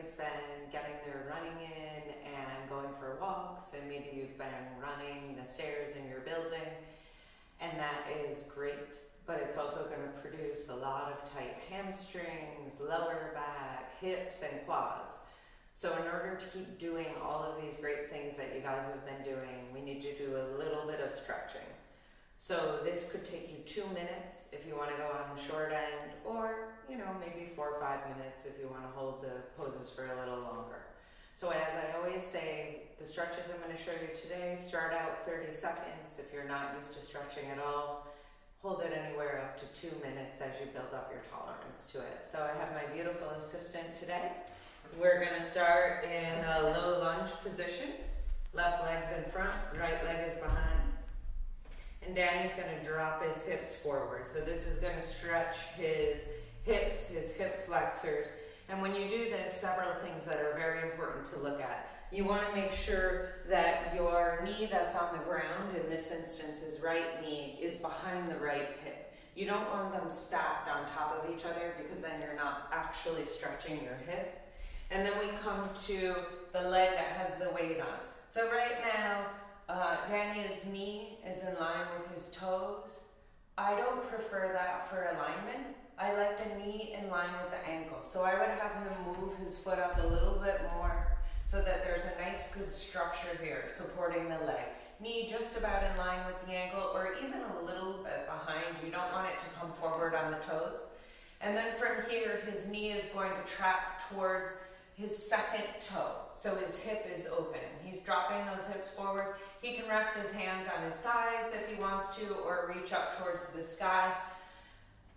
everybody's been getting their running in and going for walks, and maybe you've been running the stairs in your building, and that is great, but it's also going to produce a lot of tight hamstrings, lower back, hips, and quads. So in order to keep doing all of these great things that you guys have been doing, we need to do a little bit of stretching. So this could take you 2 minutes if you want to go on the short end, or maybe 4 or 5 minutes if you want to hold the poses for a little longer. So as I always say, the stretches I'm going to show you today start out 30 seconds. If you're not used to stretching at all, hold it anywhere up to 2 minutes as you build up your tolerance to it. So I have my beautiful assistant today. We're going to start in a low lunge position. Left leg's in front, right leg is behind. And Danny's going to drop his hips forward. So this is going to stretch his hips, his hip flexors. And when you do this, several things that are very important to look at. You want to make sure that your knee that's on the ground, in this instance his right knee, is behind the right hip. You don't want them stacked on top of each other because then you're not actually stretching your hip. And then we come to the leg that has the weight on. So right now, Danny's knee is in line with his toes. I don't prefer that for alignment. I like the knee in line with the ankle. So I would have him move his foot up a little bit more so that there's a nice good structure here supporting the leg. Knee just about in line with the ankle or even a little bit behind. You don't want it to come forward on the toes. And then from here, his knee is going to track towards his second toe. So his hip is open. He's dropping those hips forward. He can rest his hands on his thighs if he wants to, or reach up towards the sky.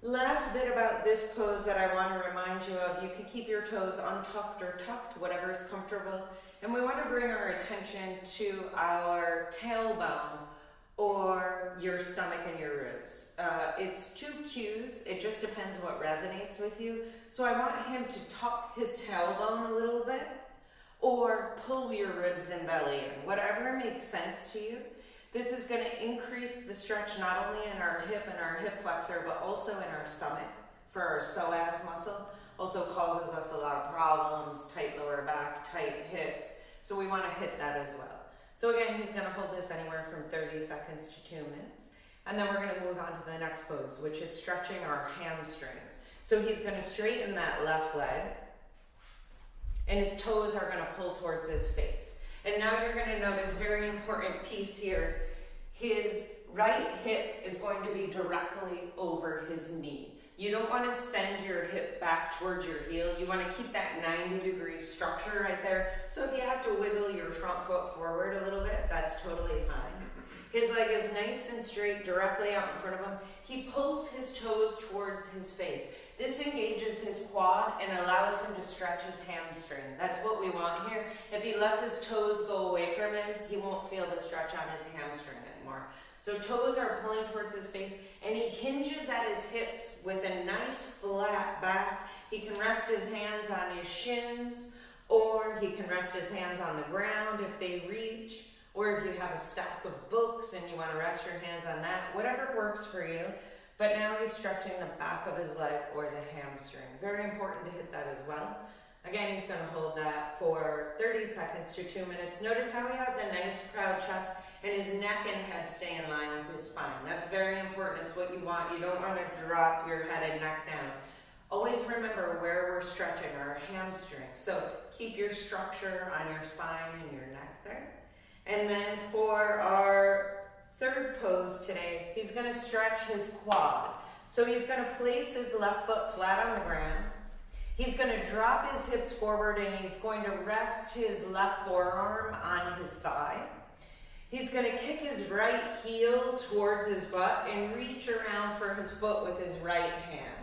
Last bit about this pose that I want to remind you of, you can keep your toes untucked or tucked, whatever is comfortable. And we want to bring our attention to our tailbone or your stomach and your ribs. It's 2 cues. It just depends what resonates with you. So I want him to tuck his tailbone a little bit or pull your ribs and belly in, whatever makes sense to you. This is going to increase the stretch not only in our hip and our hip flexor, but also in our stomach for our psoas muscle. Also causes us a lot of problems, tight lower back, tight hips. So we want to hit that as well. So again, he's going to hold this anywhere from 30 seconds to 2 minutes. And then we're going to move on to the next pose, which is stretching our hamstrings. So he's going to straighten that left leg, and his toes are going to pull towards his face. And now you're going to notice a very important piece here. His right hip is going to be directly over his knee. You don't want to send your hip back towards your heel. You want to keep that 90-degree structure right there. So if you have to wiggle your front foot forward a little bit, that's totally fine. His leg is nice and straight directly out in front of him. He pulls his toes towards his face. This engages his quad and allows him to stretch his hamstring. That's what we want here. If he lets his toes go away from him, he won't feel the stretch on his hamstring anymore. So toes are pulling towards his face, and he hinges at his hips with a nice flat back. He can rest his hands on his shins, or he can rest his hands on the ground if they reach, or if you have a stack of books and you want to rest your hands on that, whatever works for you. But now he's stretching the back of his leg or the hamstring. Very important to hit that as well. Again, he's going to hold that for 30 seconds to 2 minutes. Notice how he has a nice proud chest and his neck and head stay in line with his spine. That's very important. It's what you want. You don't want to drop your head and neck down. Always remember where we're stretching our hamstring. So keep your structure on your spine and your neck there. And then for our third pose today, he's going to stretch his quad. So he's going to place his left foot flat on the ground. He's going to drop his hips forward and he's going to rest his left forearm on his thigh. He's going to kick his right heel towards his butt and reach around for his foot with his right hand.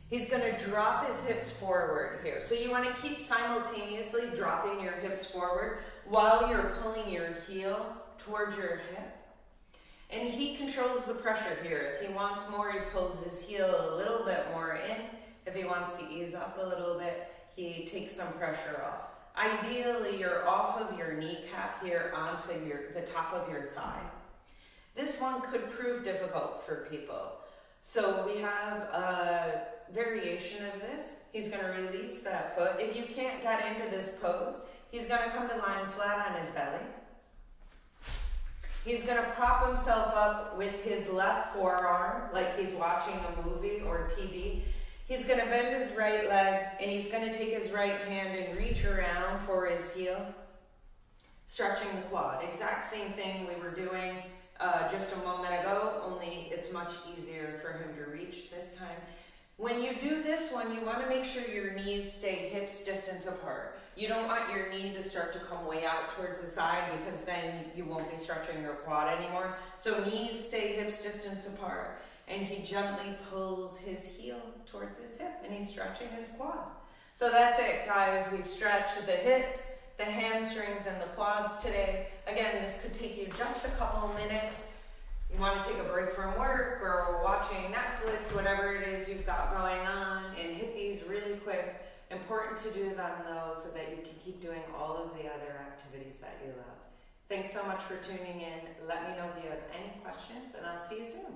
He's going to drop his hips forward here. So you want to keep simultaneously dropping your hips forward while you're pulling your heel towards your hip. And he controls the pressure here. If he wants more, he pulls his heel a little bit more in. If he wants to ease up a little bit, he takes some pressure off. Ideally, you're off of your kneecap here onto the top of your thigh. This one could prove difficult for people. So we have variation of this. He's going to release that foot. If you can't get into this pose, he's going to come to lying flat on his belly. He's going to prop himself up with his left forearm like he's watching a movie or TV. He's going to bend his right leg, and he's going to take his right hand and reach around for his heel, stretching the quad. Exact same thing we were doing just a moment ago, only it's much easier for him to reach this time. When you do this one, you want to make sure your knees stay hips distance apart. You don't want your knee to start to come way out towards the side, because then you won't be stretching your quad anymore. So knees stay hips distance apart. And he gently pulls his heel towards his hip, and he's stretching his quad. So that's it, guys. We stretch the hips, the hamstrings, and the quads today. Again, this could take you just a couple minutes. You want to take a break from work or watching Netflix, whatever it is you've got going on, and hit these really quick. Important to do them, though, so that you can keep doing all of the other activities that you love. Thanks so much for tuning in. Let me know if you have any questions, and I'll see you soon.